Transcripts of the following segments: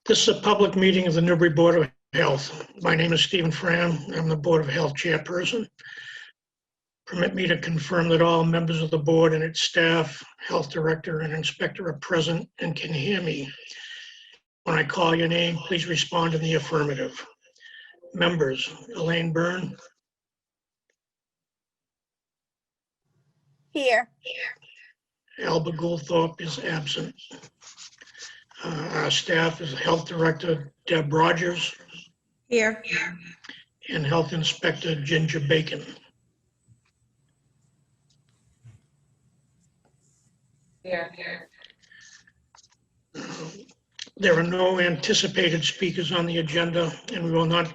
This is a public meeting of the Newbury Board of Health. My name is Stephen Fran. I'm the Board of Health Chairperson. Permit me to confirm that all members of the board and its staff, health director, and inspector are present and can hear me. When I call your name, please respond in the affirmative. Members, Elaine Byrne, Here. Alba Goldthorpe is absent. Our staff is Health Director Deb Rogers Here. and Health Inspector Ginger Bacon. Here. There are no anticipated speakers on the agenda, and we will not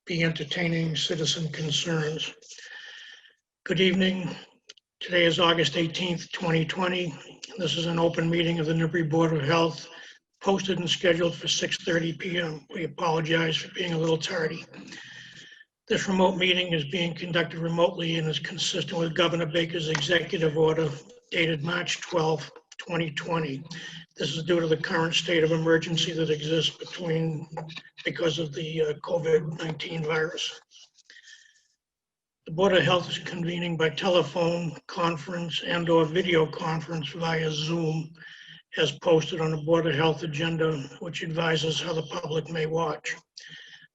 be entertaining citizen concerns. Good evening. Today is August 18th, 2020. This is an open meeting of the Newbury Board of Health, posted and scheduled for 6:30 p.m. We apologize for being a little tardy. This remote meeting is being conducted remotely and is consistent with Governor Baker's executive order dated March 12, 2020. This is due to the current state of emergency that exists because of the COVID-19 virus. The Board of Health is convening by telephone, conference, and/or video conference via Zoom as posted on the Board of Health agenda, which advises how the public may watch.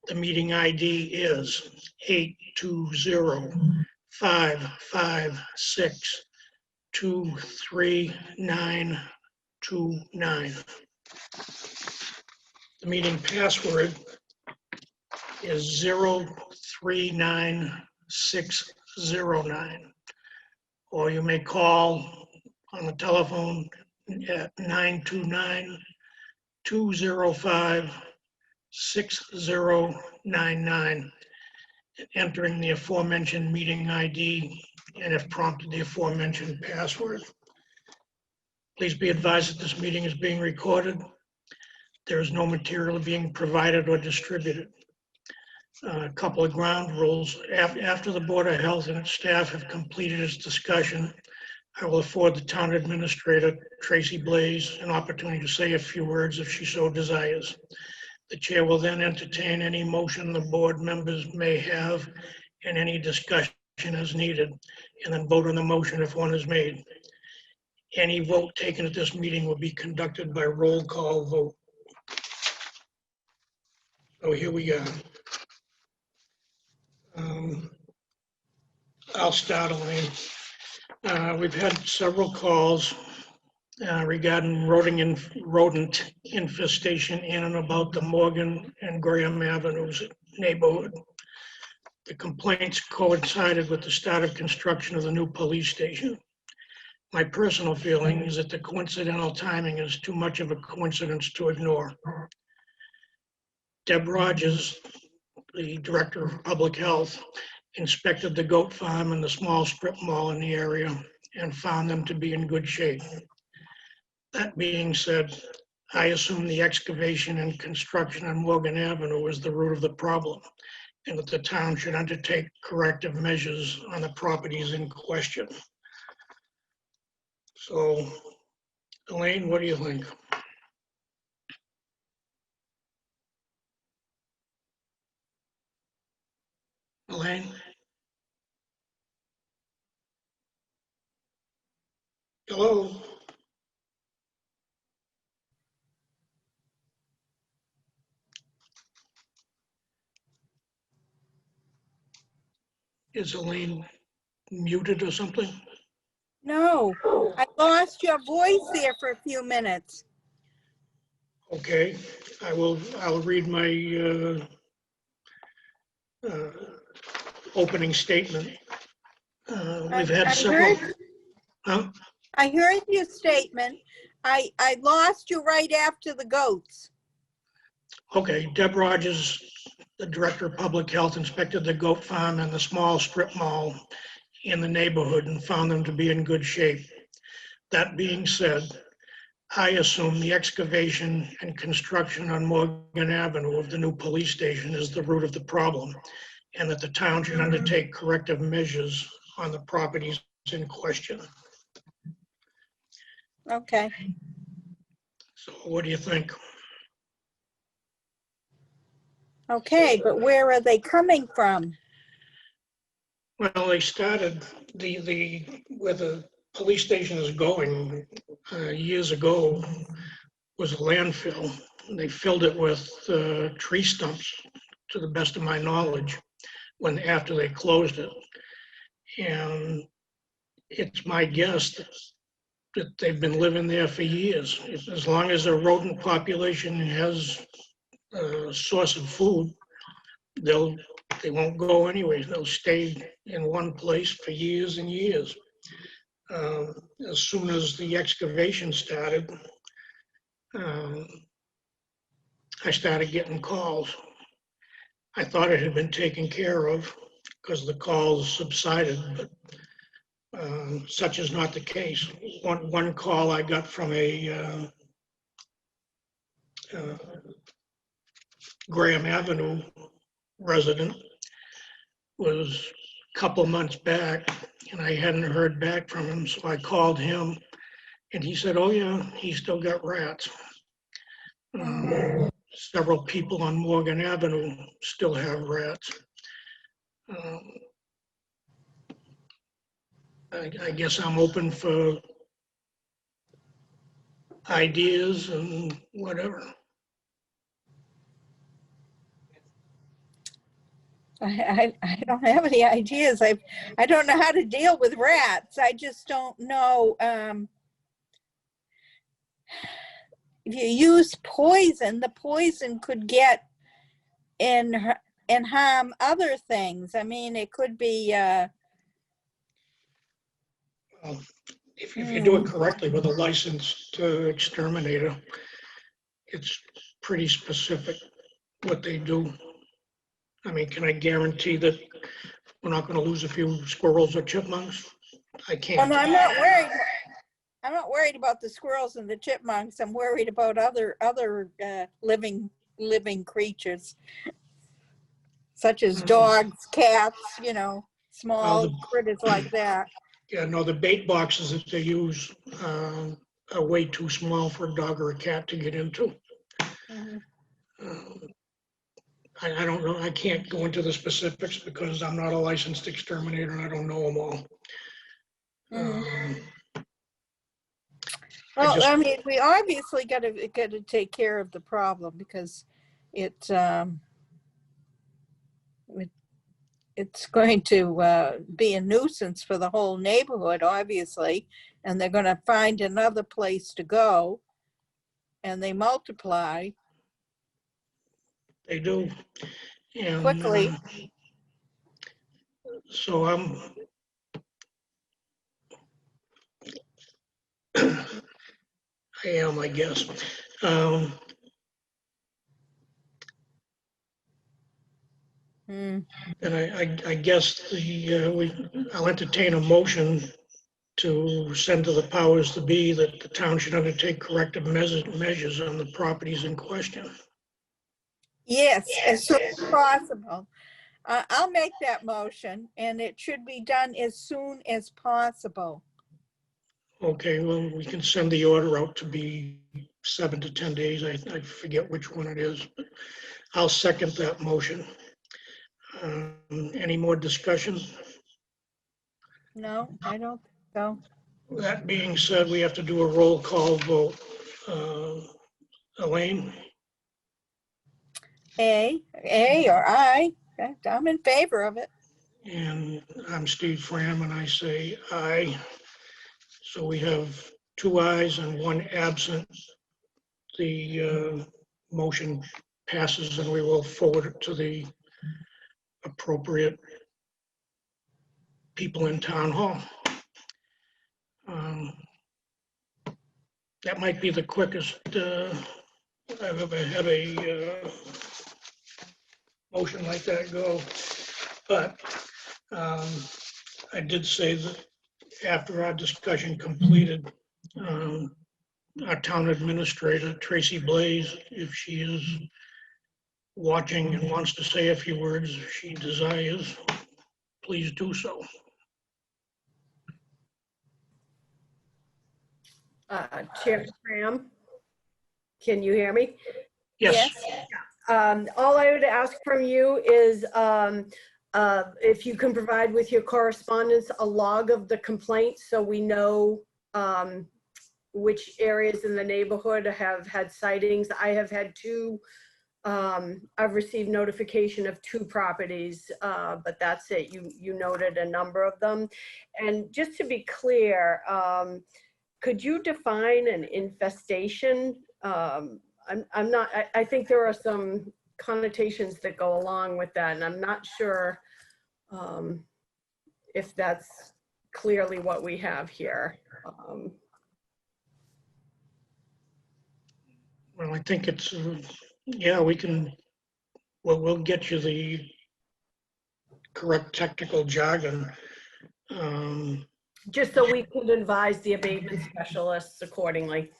The meeting ID is 820-556-23929. The meeting password is 039609, or you may call on the telephone at 929-205-6099, entering the aforementioned meeting ID and, if prompted, the aforementioned password. Please be advised that this meeting is being recorded. There is no material being provided or distributed. A couple of ground rules. After the Board of Health and its staff have completed its discussion, I will afford the town administrator, Tracy Blaze, an opportunity to say a few words if she so desires. The chair will then entertain any motion the board members may have and any discussion as needed, and then vote on the motion if one is made. Any vote taken at this meeting will be conducted by roll call vote. So here we are. I'll start, Elaine. We've had several calls regarding rodent infestation in and about the Morgan and Graham Avenues neighborhood. The complaints coincided with the start of construction of the new police station. My personal feeling is that the coincidental timing is too much of a coincidence to ignore. Deb Rogers, the Director of Public Health, inspected the goat farm and the small strip mall in the area and found them to be in good shape. That being said, I assume the excavation and construction on Morgan Avenue is the root of the problem, and that the town should undertake corrective measures on the properties in question. So, Elaine, what do you think? Elaine? Hello? Is Elaine muted or something? No, I lost your voice there for a few minutes. Okay, I'll read my opening statement. We've had several. Huh? I heard your statement. I lost you right after the goats. Okay, Deb Rogers, the Director of Public Health, inspected the goat farm and the small strip mall in the neighborhood and found them to be in good shape. That being said, I assume the excavation and construction on Morgan Avenue of the new police station is the root of the problem, and that the town should undertake corrective measures on the properties in question. Okay. So what do you think? Okay, but where are they coming from? Well, they started where the police station is going years ago was a landfill. They filled it with tree stumps, to the best of my knowledge, after they closed it. And it's my guess that they've been living there for years. As long as the rodent population has a source of food, they won't go anyways. They'll stay in one place for years and years. Um, as soon as the excavation started, um, I started getting calls. I thought it had been taken care of because the calls subsided, but such is not the case. One call I got from a Graham Avenue resident was a couple months back, and I hadn't heard back from him, so I called him, and he said, "Oh yeah, he still got rats." Several people on Morgan Avenue still have rats. Um, I guess I'm open for ideas and whatever. I don't have any ideas. I don't know how to deal with rats. I just don't know. If you use poison, the poison could get in and harm other things. I mean, it could be. Um, if you do it correctly with a licensed exterminator, it's pretty specific what they do. I mean, can I guarantee that we're not going to lose a few squirrels or chipmunks? I Well, can't. no, I'm not worried. I'm not worried about the squirrels and the chipmunks. I'm worried about other living creatures, such as dogs, cats. Well, Small critters like that. yeah, no, the bait boxes that they use are way too small for a dog or a cat to get into. Mhm. Um, I don't know. I can't go into the specifics because I'm not a licensed exterminator and I don't know them all. Mhm. I Well, just, I mean, we obviously got to take care of the problem because it it's going to be a nuisance for the whole neighborhood, obviously, and they're going to find another place to go, and they multiply they do. And quickly. so I am, I guess. Um, Mm. And I guess I'll entertain a motion to send to the powers to be that the town should undertake corrective measures on the properties in question. Yes, as soon as possible. I'll make that motion, and it should be done as soon as possible. Okay, well, we can send the order out to be 7 to 10 days. I forget which one it is, but I'll second that motion. Any more discussion? No, I don't think so. That being said, we have to do a roll call vote. Uh, Elaine, A or I. I'm in favor of it. and I'm Steve Fram, and I say aye. So we have 2 ayes and 1 absent. The motion passes and we will forward it to the appropriate people in town hall. Um, That might be the quickest I've ever had a motion like that go. But um, I did say that after our discussion completed, um, our town administrator, Tracy Blaze, if she is watching and wants to say a few words, if she desires, please do so. Chairman Graham, can you hear me? Yes, Yes. All I would ask from you is if you can provide with your correspondence a log of the complaint so we know which areas in the neighborhood have had sightings. I have had two. I've received notification of 2 properties, but that's it. You noted a number of them. And just to be clear, could you define an infestation? I'm not, I think there are some connotations that go along with that, and I'm not sure if that's clearly what we have here. Well, I think it's, yeah, we can, well, we'll get you the correct technical jargon. Just so we could advise the abatement specialists accordingly.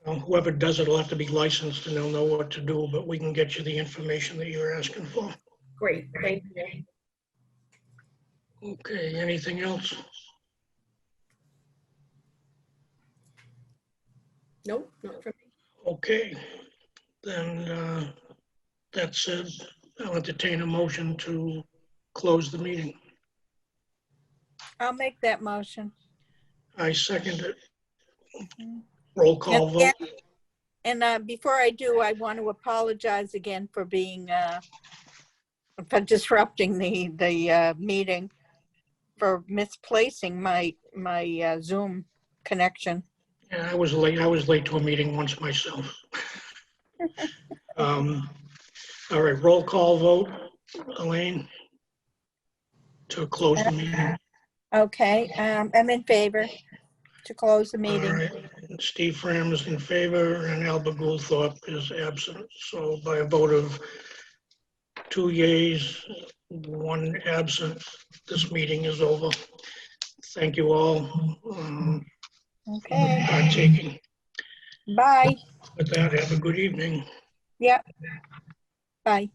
Whoever does it will have to be licensed and they'll know what to do, but we can get you the information that you're asking for. Great, thank you. Okay, anything else? Nope, not for me. Okay, then that said, I'll entertain a motion to close the meeting. I'll make that motion. I second it. Roll call vote. And before I do, I want to apologize again for being, for disrupting the meeting, for misplacing my Zoom connection. Yeah, I was late. I was late to a meeting once myself. All right, roll call vote. Elaine, to close the meeting. Okay, I'm in favor to close the All meeting. right, and Steve Fram is in favor and Albert Goldthorpe is absent. So by a vote of 2 yeas, 1 absent, this meeting is over. Thank you all Okay, for partaking. bye. With that, have a good evening. Yep, bye.